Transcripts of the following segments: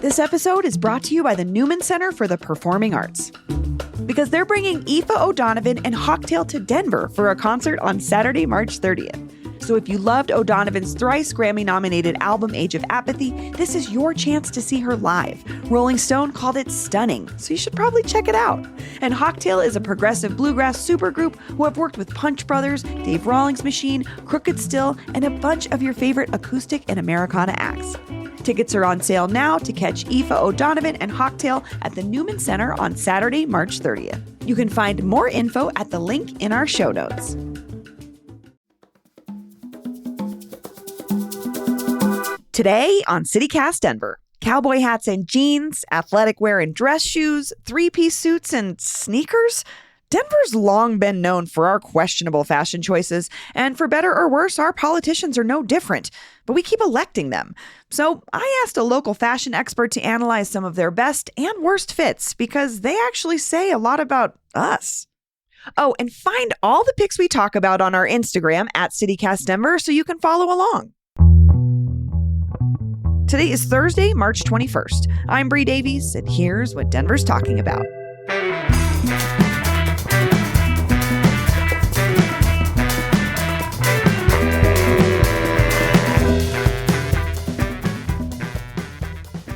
This episode is brought to you by the Newman Center for the Performing Arts, because they're bringing Aoife O'Donovan and Hawktail to Denver for a concert on Saturday, March 30th. So if you loved O'Donovan's thrice Grammy-nominated album Age of Apathy, this is your chance to see her live. Rolling Stone called it stunning, so you should probably check it out. And Hawktail is a progressive bluegrass supergroup who have worked with Punch Brothers, Dave Rawlings Machine, Crooked Still, and a bunch of your favorite acoustic and Americana acts. Tickets are on sale now to catch Aoife O'Donovan and Hawktail at the Newman Center on Saturday, March 30th. You can find more info at the link in our show notes. Today on CityCast Denver, cowboy hats and jeans, athletic wear and dress shoes, three-piece suits and sneakers. Denver's long been known for our questionable fashion choices, and for better or worse, our politicians are no different, but we keep electing them. So I asked a local fashion expert to analyze some of their best and worst fits, because they actually say a lot about us. Oh, and find all the pics we talk about on our Instagram at CityCast Denver so you can follow along. Today is Thursday, March 21st. I'm Bree Davies, and here's what Denver's talking about.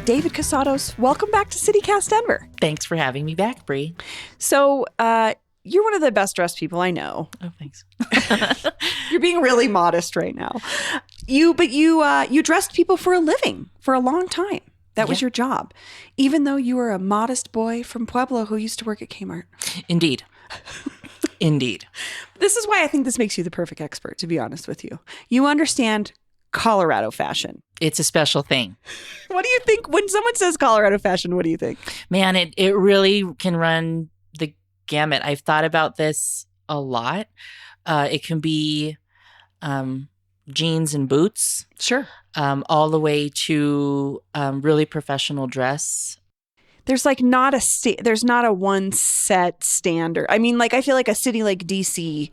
David Casados, welcome back to CityCast Denver. Thanks for having me back, Bree. So, you're one of the best dressed people I know. Oh, thanks. You're being really modest right now. You dressed people for a living for a long time. That was your job, even though you were a modest boy from Pueblo who used to work at Kmart. Indeed. Indeed. This is why I think this makes you the perfect expert, to be honest with you. You understand Colorado fashion. It's a special thing. What do you think when someone says Colorado fashion? What do you think? Man, it really can run the gamut. I've thought about this a lot. It can be jeans and boots. Sure. All the way to really professional dress. There's like not a one set standard. I mean, like I feel like a city like DC,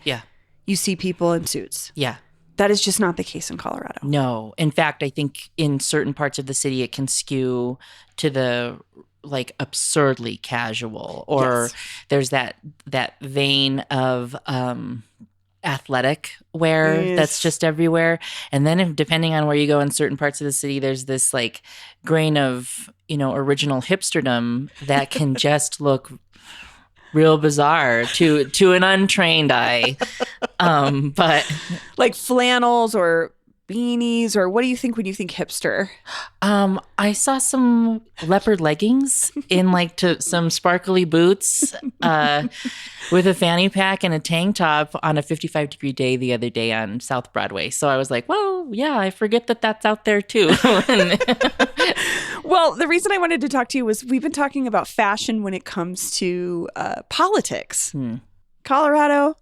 you see people in suits. Yeah. That is just not the case in Colorado. No. In fact, I think in certain parts of the city, it can skew to the like absurdly casual, or there's that vein of athletic wear that's just everywhere. And then depending on where you go in certain parts of the city, there's this like grain of, original hipsterdom that can just look real bizarre to an untrained eye. But like flannels or beanies, or what do you think when you think hipster? I saw some leopard leggings in some sparkly boots with a fanny pack and a tank top on a 55-degree day the other day on South Broadway. So I was like, well, yeah, I forget that that's out there too. Well, the reason I wanted to talk to you was we've been talking about fashion when it comes to politics. Colorado,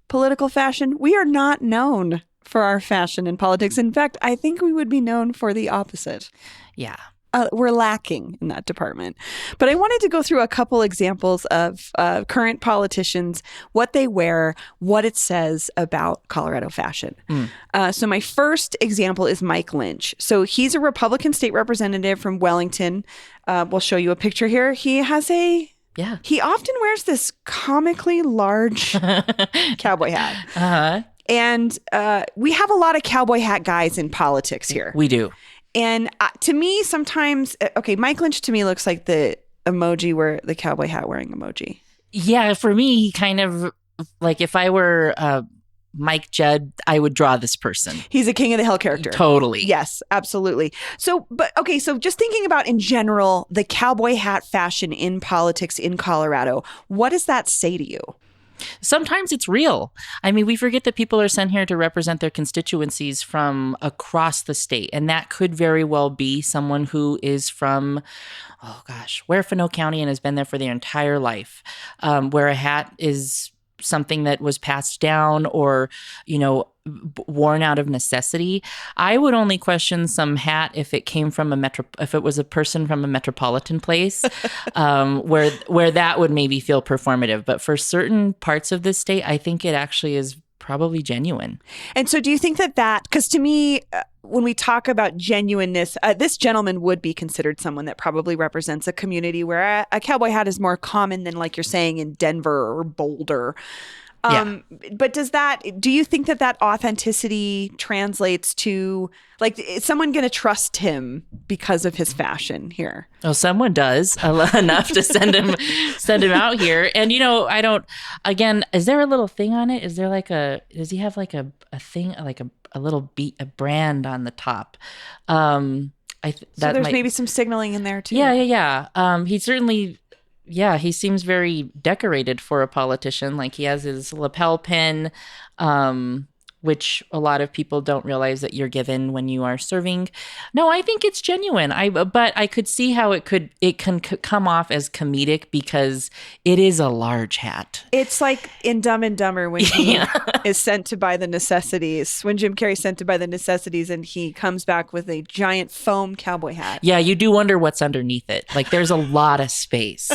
political fashion. We are not known for our fashion in politics. In fact, I think we would be known for the opposite. Yeah. We're lacking in that department. But I wanted to go through a couple examples of current politicians, what they wear, what it says about Colorado fashion. So my first example is Mike Lynch. So he's a Republican state representative from Wellington. We'll show you a picture here. He has he often wears this comically large cowboy hat. Uh-huh. And we have a lot of cowboy hat guys in politics here. We do. And to me, sometimes, Mike Lynch to me looks like the emoji where the cowboy hat wearing emoji. Yeah, for me, he kind of, like if I were Mike Judd, I would draw this person. He's a King of the Hill character. Totally. Yes, absolutely. So just thinking about in general, the cowboy hat fashion in politics in Colorado, what does that say to you? Sometimes it's real. I mean, we forget that people are sent here to represent their constituencies from across the state. And that could very well be someone who is from, Huerfano County and has been there for their entire life, where a hat is something that was passed down or, worn out of necessity. I would only question some hat if it came from if it was a person from a metropolitan place, where that would maybe feel performative. But for certain parts of the state, I think it actually is probably genuine. And so do you think that because to me, when we talk about genuineness, this gentleman would be considered someone that probably represents a community where a cowboy hat is more common than, like you're saying, in Denver or Boulder. But do you think that authenticity translates to, like, is someone going to trust him because of his fashion here? Oh, someone does enough to send him out here. And, again, is there a little thing on it? Is there does he have like a thing, like a little a brand on the top? So there's maybe some signaling in there too. Yeah. He certainly... Yeah, he seems very decorated for a politician. Like, he has his lapel pin, which a lot of people don't realize that you're given when you are serving. No, I think it's genuine. But I could see how it can come off as comedic because it is a large hat. It's like in Dumb and Dumber when he is sent to buy the necessities. When Jim Carrey's sent to buy the necessities, and he comes back with a giant foam cowboy hat. Yeah, you do wonder what's underneath it. Like, there's a lot of space.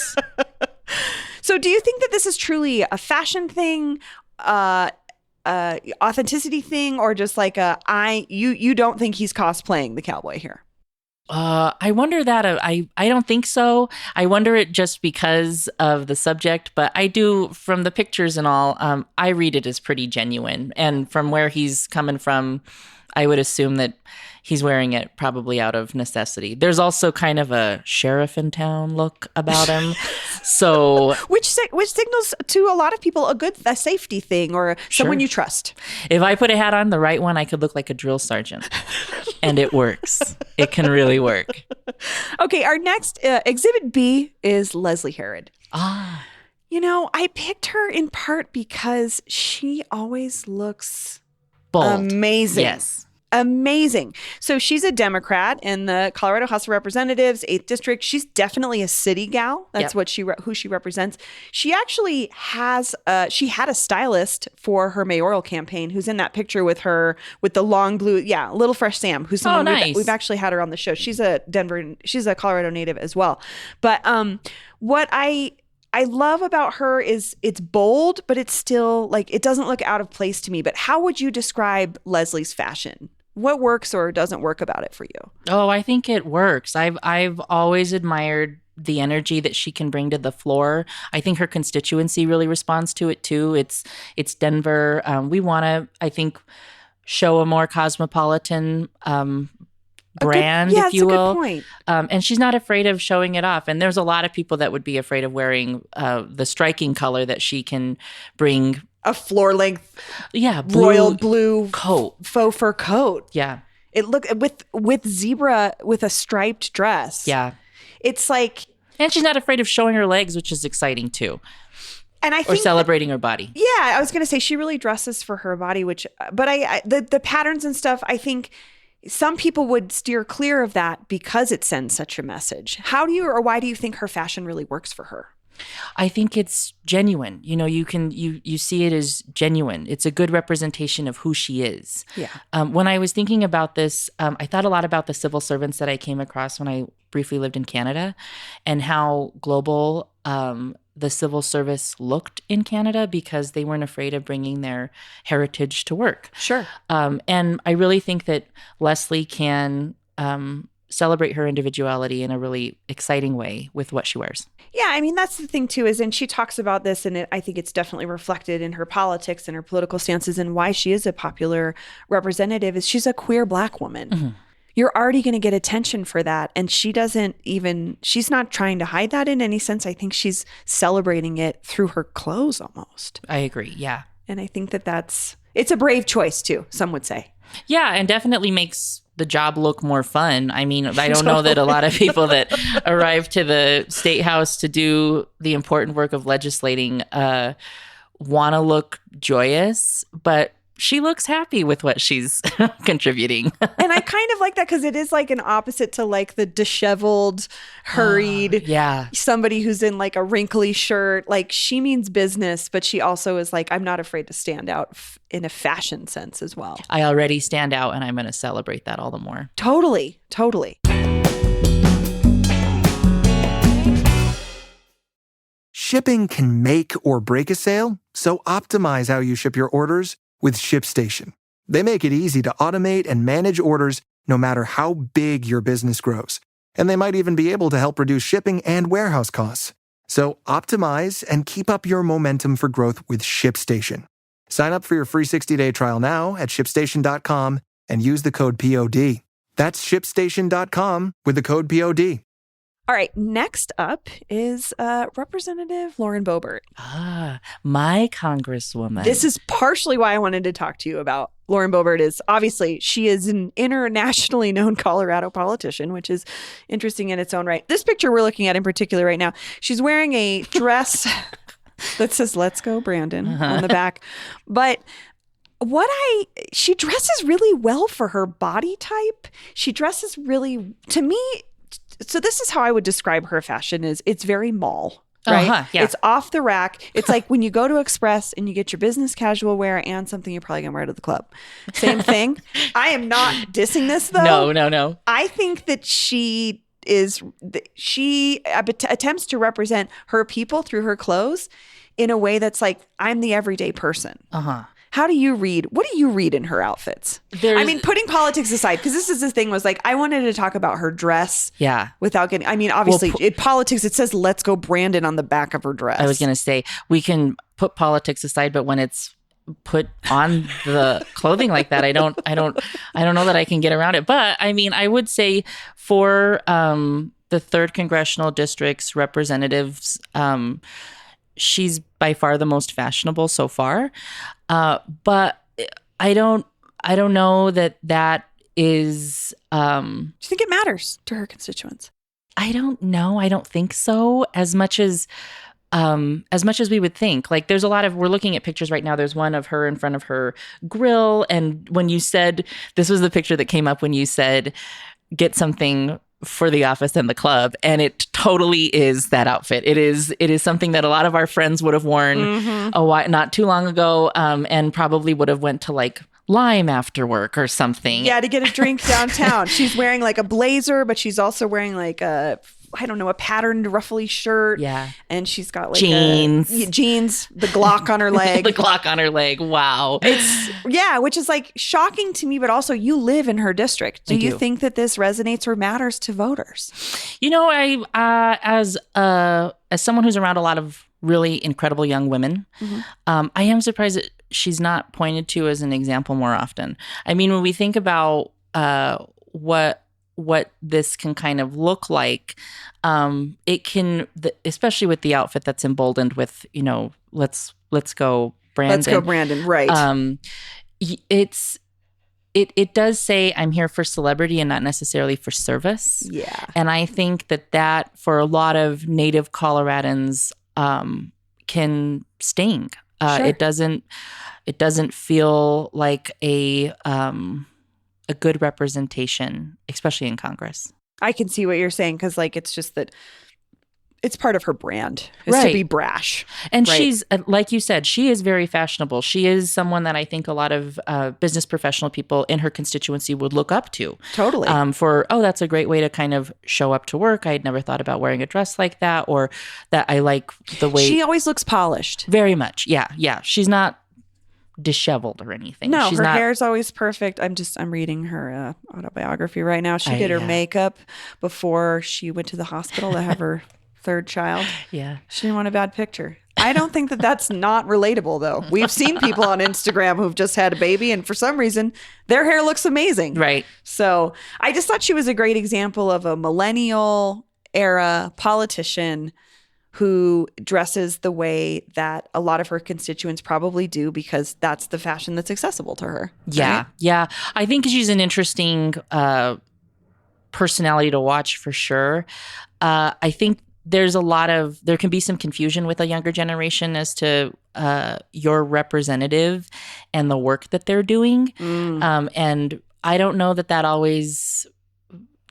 So, do you think that this is truly a fashion thing? Authenticity thing, or just like you don't think he's cosplaying the cowboy here? I wonder that. I don't think so. I wonder it just because of the subject, but I do, from the pictures and all, I read it as pretty genuine. And from where he's coming from, I would assume that he's wearing it probably out of necessity. There's also kind of a sheriff in town look about him. So which signals to a lot of people a safety thing, or someone you trust. If I put a hat on, the right one, I could look like a drill sergeant. And it works. It can really work. Okay, our next Exhibit B is Leslie Herod. I picked her in part because she always looks bold. Amazing. Yes. Amazing. So she's a Democrat in the Colorado House of Representatives, 8th District. She's definitely a city gal. That's who she represents. She actually has she had a stylist for her mayoral campaign who's in that picture with her with the long blue, Little Fresh Sam, who's someone we've actually had her on the show. She's a Colorado native as well. But what I love about her is it's bold, but it's still, like, it doesn't look out of place to me. But how would you describe Leslie's fashion? What works or doesn't work about it for you? Oh, I think it works. I've always admired the energy that she can bring to the floor. I think her constituency really responds to it too. It's Denver. We want to, I think, show a more cosmopolitan brand, if you will. Good point. And she's not afraid of showing it off. And there's a lot of people that would be afraid of wearing the striking color that she can bring. A floor length, royal blue coat, faux fur coat. Yeah, it look with zebra with a striped dress. Yeah, it's like, and she's not afraid of showing her legs, which is exciting too. And I think celebrating her body. Yeah, I was going to say she really dresses for her body, but the patterns and stuff, I think some people would steer clear of that because it sends such a message. Why do you think her fashion really works for her? I think it's genuine. You see it as genuine. It's a good representation of who she is. Yeah. When I was thinking about this, I thought a lot about the civil servants that I came across when I briefly lived in Canada, and how global the civil service looked in Canada because they weren't afraid of bringing their heritage to work. Sure. And I really think that Leslie can celebrate her individuality in a really exciting way with what she wears. Yeah, I mean, that's the thing too, and she talks about this, and I think it's definitely reflected in her politics and her political stances, and why she is a popular representative is she's a queer Black woman. Mm-hmm. You're already going to get attention for that, and she's not trying to hide that in any sense. I think she's celebrating it through her clothes almost. I agree, yeah. And I think it's a brave choice too, some would say. Yeah, and definitely makes the job look more fun. I mean, I don't know that a lot of people that arrive to the State House to do the important work of legislating want to look joyous, but she looks happy with what she's contributing. And I kind of like that because it is like an opposite to like the disheveled, hurried, somebody who's in like a wrinkly shirt. Like, she means business, but she also is like, I'm not afraid to stand out in a fashion sense as well. I already stand out, and I'm going to celebrate that all the more. Totally. Totally. Shipping can make or break a sale, so optimize how you ship your orders with ShipStation. They make it easy to automate and manage orders no matter how big your business grows. And they might even be able to help reduce shipping and warehouse costs. So optimize and keep up your momentum for growth with ShipStation. Sign up for your free 60-day trial now at ShipStation.com and use the code POD. That's ShipStation.com with the code POD. All right, next up is Representative Lauren Boebert. My congresswoman. This is partially why I wanted to talk to you about Lauren Boebert. Is obviously she is an internationally known Colorado politician, which is interesting in its own right. This picture we're looking at in particular right now, she's wearing a dress that says "Let's Go Brandon" on the back, but she dresses really well for her body type. She dresses really, to me. So this is how I would describe her fashion: is it's very mall, right? Yeah. It's off the rack. It's like when you go to Express and you get your business casual wear and something you're probably gonna wear to the club. Same thing. I am not dissing this though. No. I think that she attempts to represent her people through her clothes in a way that's like, I'm the everyday person. What do you read in her outfits? I mean, putting politics aside, because this is the thing, was like, I wanted to talk about her dress. Yeah. Without getting, I mean, obviously, in politics, it says "Let's Go Brandon" on the back of her dress. I was going to say, we can put politics aside, but when it's put on the clothing like that, I don't know that I can get around it. But I mean, I would say for the 3rd Congressional District's representatives, she's by far the most fashionable so far. But I don't know that is. Do you think it matters to her constituents? I don't know. I don't think so. As much as we would think. Like, there's a lot of, we're looking at pictures right now. There's one of her in front of her grill. And when you said, this was the picture that came up when you said, get something for the office and the club, and it totally is that outfit. It is something that a lot of our friends would have worn a while, not too long ago, and probably would have went to like Lime after work or something. Yeah, to get a drink downtown. She's wearing like a blazer, but she's also wearing like a patterned ruffly shirt. Yeah. And she's got like jeans, the Glock on her leg. The Glock on her leg. Wow. Which is like shocking to me, but also you live in her district. Do you think that this resonates or matters to voters? You know, I as someone who's around a lot of really incredible young women, I am surprised that she's not pointed to as an example more often. I mean, when we think about what this can kind of look like, it can, especially with the outfit that's emboldened with, you know, let's go Brandon. Let's go Brandon, right. It does say, I'm here for celebrity and not necessarily for service. Yeah. And I think that for a lot of native Coloradans can sting. Sure. It doesn't feel like a good representation, especially in Congress. I can see what you're saying, because like it's just that it's part of her brand is right. to be brash. And right. she's, like you said, she is very fashionable. She is someone that I think a lot of business professional people in her constituency would look up to. Totally. That's a great way to kind of show up to work. I had never thought about wearing a dress like that, or that I like the way. She always looks polished. Very much. Yeah. Yeah. She's not disheveled or anything. No, she's her not, hair's always perfect. I'm reading her autobiography right now. She did her makeup before she went to the hospital to have her 3rd child. Yeah. She didn't want a bad picture. I don't think that that's not relatable, though. We've seen people on Instagram who've just had a baby, and for some reason, their hair looks amazing. Right. So I just thought she was a great example of a millennial era politician who dresses the way that a lot of her constituents probably do, because that's the fashion that's accessible to her. Yeah. Right? Yeah. I think she's an interesting personality to watch for sure. I think there can be some confusion with a younger generation as to your representative and the work that they're doing. And I don't know that always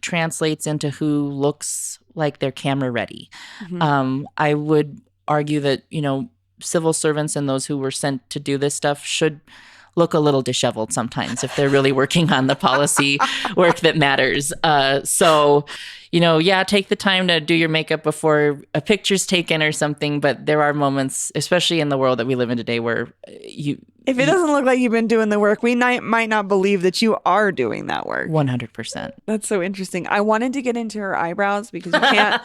translates into who looks like they're camera ready. I would argue that, you know, civil servants and those who were sent to do this stuff should look a little disheveled sometimes if they're really working on the policy work that matters. So, take the time to do your makeup before a picture's taken or something. But there are moments, especially in the world that we live in today, where if it doesn't look like you've been doing the work, we might not believe that you are doing that work. 100%. That's so interesting. I wanted to get into her eyebrows because you can't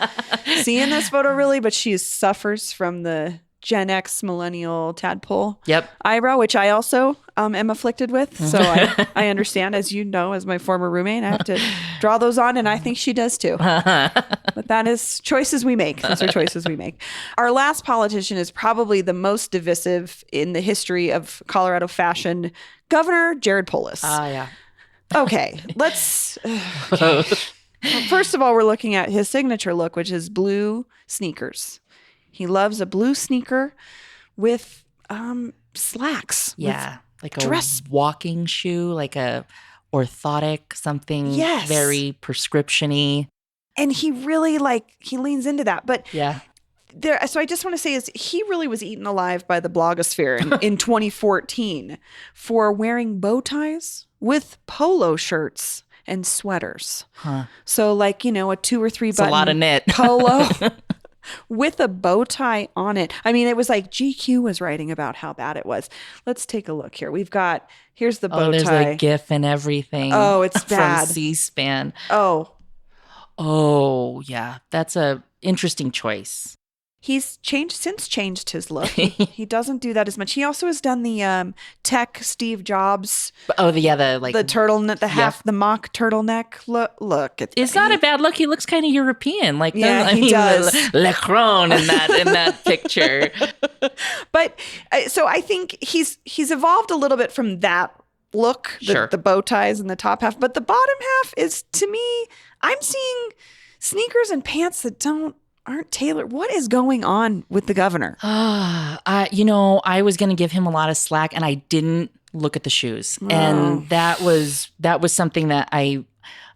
see in this photo really, but she suffers from the Gen X millennial tadpole eyebrow, which I also am afflicted with. So I understand, as you know, as my former roommate, I have to draw those on, and I think she does too. But that is choices we make. Those are choices we make. Our last politician is probably the most divisive in the history of Colorado fashion, Governor Jared Polis. Yeah. Okay, let's... Well, first of all, we're looking at his signature look, which is blue sneakers. He loves a blue sneaker with slacks. Yeah, like a dress walking shoe, like a orthotic, something very prescription-y. And he really he leans into that. But yeah. So I just want to say he really was eaten alive by the blogosphere in 2014 for wearing bow ties with polo shirts and sweaters. Huh. So a 2 or 3 button a lot of knit. polo with a bow tie on it. I mean, it was like GQ was writing about how bad it was. Let's take a look here. Here's the bow tie. There's a GIF and everything. Oh, it's bad. From C-SPAN. Oh, yeah. That's a interesting choice. He's changed his look. He doesn't do that as much. He also has done the tech Steve Jobs. Oh, the turtleneck, the mock turtleneck look. It's not a bad look. He looks kind of European, he does. Le Cron in that picture. But so I think he's evolved a little bit from that look, the bow ties and the top half. But the bottom half is, to me, I'm seeing sneakers and pants that aren't tailored. What is going on with the governor? I was going to give him a lot of slack, and I didn't look at the shoes. Oh. And that was something that I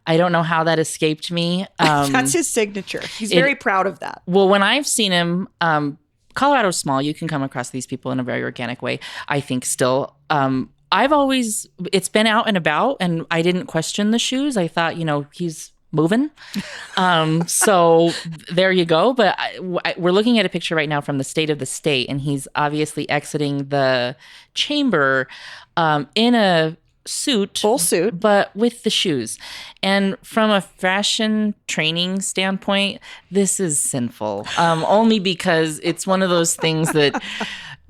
don't know how that escaped me. That's his signature. He's very proud of that. Well, when I've seen him, Colorado's small. You can come across these people in a very organic way, I think, still. It's been out and about, and I didn't question the shoes. I thought, he's moving. So there you go. But we're looking at a picture right now from the state of the state, and he's obviously exiting the chamber in a suit. Full suit. But with the shoes. And from a fashion training standpoint, this is sinful. Only because it's one of those things that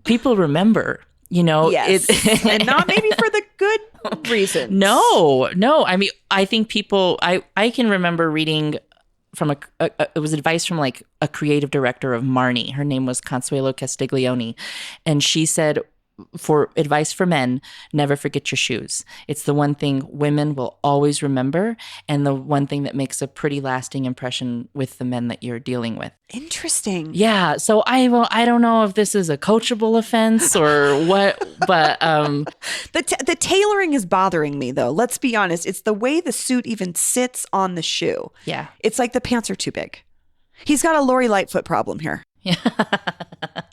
people remember. Yes. And not maybe for the good reasons. No. I mean, I think people, I can remember reading from it was advice from a creative director of Marnie. Her name was Consuelo Castiglione. And she said, for advice for men, never forget your shoes. It's the one thing women will always remember, and the one thing that makes a pretty lasting impression with the men that you're dealing with. Interesting. Yeah. So I don't know if this is a coachable offense or what, but the tailoring is bothering me, though. Let's be honest. It's the way the suit even sits on the shoe. Yeah. It's like the pants are too big. He's got a Lori Lightfoot problem here. Yeah.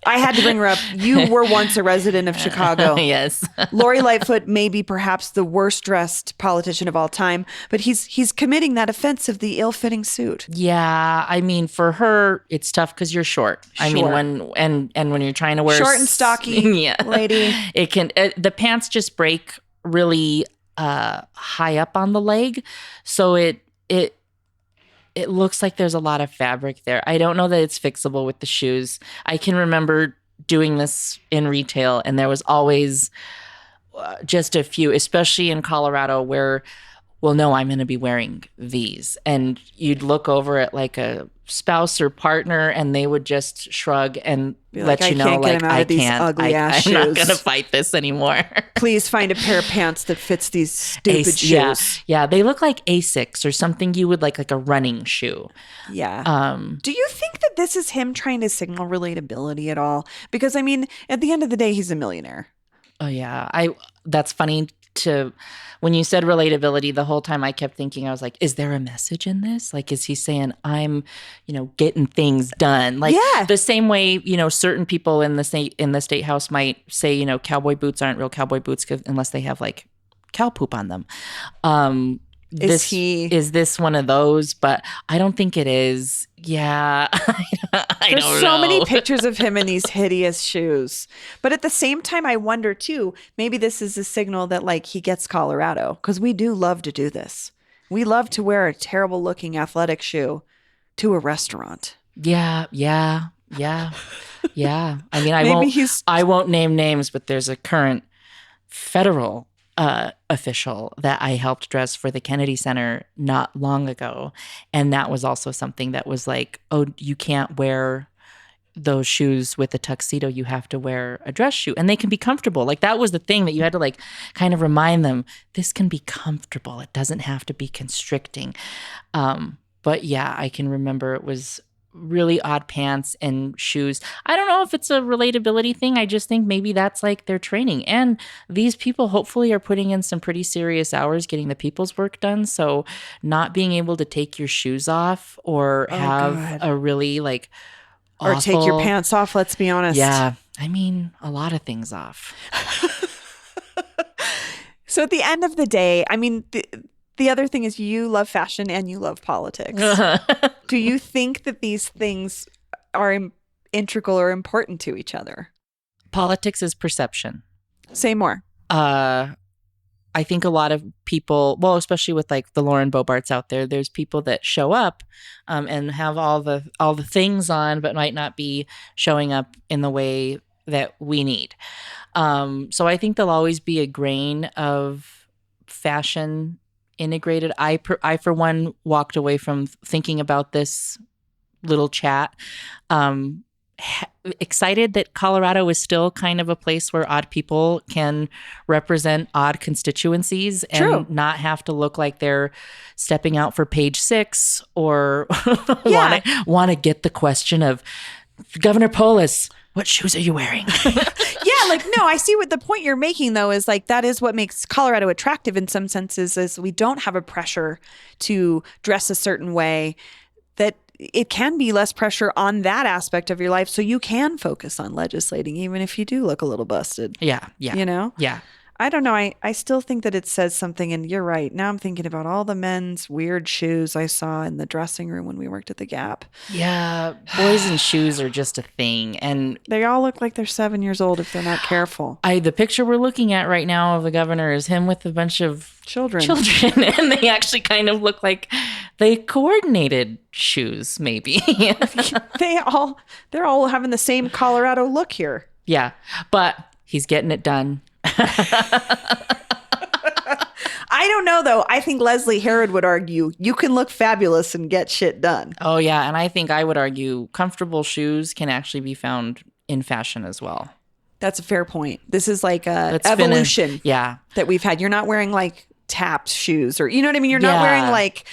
I had to bring her up. You were once a resident of Chicago. Yes. Lori Lightfoot may be perhaps the worst dressed politician of all time, but he's committing that offense of the ill-fitting suit. Yeah, I mean, for her, it's tough because you're short. I mean, when you're trying to wear short and stocky, lady, it can the pants just break really high up on the leg, so it looks like there's a lot of fabric there. I don't know that it's fixable with the shoes. I can remember doing this in retail, and there was always just a few, especially in Colorado, where, well, no, I'm going to be wearing these. And you'd look over at a spouse or partner, and they would just shrug and let you know, I can't. I'm not going to fight this anymore. Please find a pair of pants that fits these stupid shoes. Yeah, they look like Asics or something you would like a running shoe. Yeah. Do you think that this is him trying to signal relatability at all? Because, I mean, at the end of the day, he's a millionaire. Oh, yeah. That's funny when you said relatability, the whole time I kept thinking, I was like, is there a message in this? Like, is he saying I'm, getting things done? Like the same way, certain people in the state house might say, cowboy boots aren't real cowboy boots unless they have like cow poop on them. Is this one of those? But I don't think it is. Yeah. There's so many pictures of him in these hideous shoes. But at the same time, I wonder too, maybe this is a signal that like he gets Colorado, because we do love to do this. We love to wear a terrible looking athletic shoe to a restaurant. Yeah. I mean, I won't name names, but there's a current federal official that I helped dress for the Kennedy Center not long ago. And that was also something that was like, oh, you can't wear those shoes with a tuxedo. You have to wear a dress shoe. And they can be comfortable. Like that was the thing that you had to like kind of remind them, this can be comfortable. It doesn't have to be constricting. But yeah, I can remember it was really odd pants and shoes. I don't know if it's a relatability thing. I just think maybe that's like their training. And these people hopefully are putting in some pretty serious hours getting the people's work done. So not being able to take your shoes off or have a really like awful, or take your pants off, let's be honest. Yeah. I mean, a lot of things off. So at the end of the day, I mean, the other thing is you love fashion and you love politics. Do you think that these things are integral or important to each other? Politics is perception. Say more. I think a lot of people, well, especially with like the Lauren Bobarts out there, there's people that show up and have all the things on, but might not be showing up in the way that we need. So I think there'll always be a grain of fashion integrated. I for one walked away from thinking about this little chat excited that Colorado is still kind of a place where odd people can represent odd constituencies and not have to look like they're stepping out for page 6 or want to get the question of Governor Polis, what shoes are you wearing? No, I see what the point you're making, though, is like that is what makes Colorado attractive in some senses, is we don't have a pressure to dress a certain way, that it can be less pressure on that aspect of your life. So you can focus on legislating, even if you do look a little busted. Yeah. Yeah. I don't know. I still think that it says something, and you're right. Now I'm thinking about all the men's weird shoes I saw in the dressing room when we worked at the Gap. Yeah, boys and shoes are just a thing, and they all look like they're 7 years old if they're not careful. The picture we're looking at right now of the governor is him with a bunch of children, and they actually kind of look like they coordinated shoes, maybe. They're all having the same Colorado look here. Yeah, but he's getting it done. I don't know, though. I think Leslie Herod would argue you can look fabulous and get shit done. Oh, yeah. And I think I would argue comfortable shoes can actually be found in fashion as well. That's a fair point. This is like a evolution that we've had. You're not wearing like tapped shoes, or you know what I mean? You're not wearing like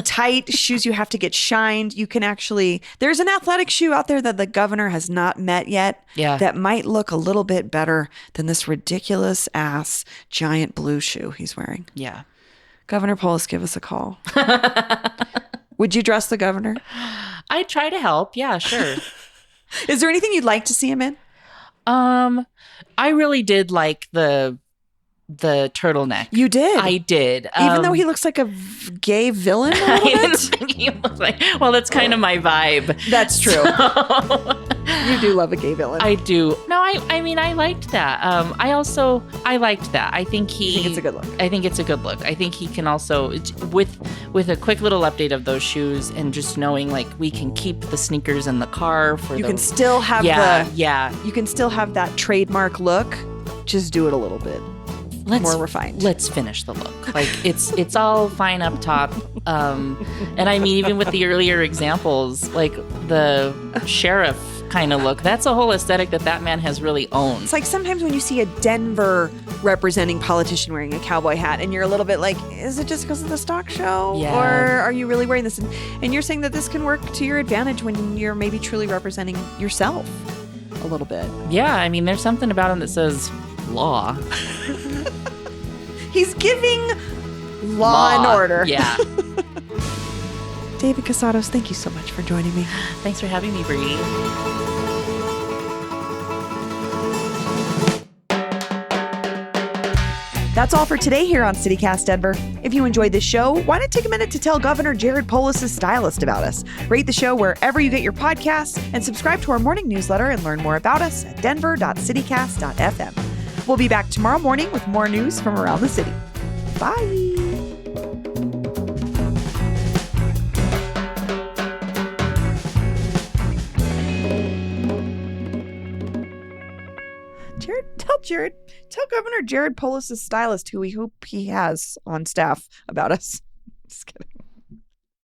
tight shoes you have to get shined. You can actually, there's an athletic shoe out there that the governor has not met yet that might look a little bit better than this ridiculous ass giant blue shoe he's wearing. Yeah. Governor Polis, give us a call. Would you dress the governor? I'd try to help. Yeah, sure. Is there anything you'd like to see him in? I really did like the turtleneck. You did? I did. Even though he looks like a gay villain a little bit? didn't think he looked like, well, that's kind of my vibe. That's true. So. You do love a gay villain. I do. No, I mean, I liked that. I liked that. I think it's a good look. I think it's a good look. I think he can also, with a quick little update of those shoes and just knowing like we can keep the sneakers in the car for you can still have you can still have that trademark look. Just do it a little bit. More refined. Let's finish the look. Like it's all fine up top. And I mean, even with the earlier examples, like the sheriff kind of look, that's a whole aesthetic that man has really owned. It's like sometimes when you see a Denver representing politician wearing a cowboy hat and you're a little bit like, is it just because of the stock show? Yeah. Or are you really wearing this? And you're saying that this can work to your advantage when you're maybe truly representing yourself a little bit. Yeah, I mean, there's something about him that says law. He's giving law and order. Yeah. David Casados, thank you so much for joining me. Thanks for having me, Bree. That's all for today here on CityCast Denver. If you enjoyed this show, why not take a minute to tell Governor Jared Polis' stylist about us? Rate the show wherever you get your podcasts and subscribe to our morning newsletter and learn more about us at denver.citycast.fm. We'll be back tomorrow morning with more news from around the city. Bye. Tell Governor Jared Polis' stylist who we hope he has on staff about us. Just kidding.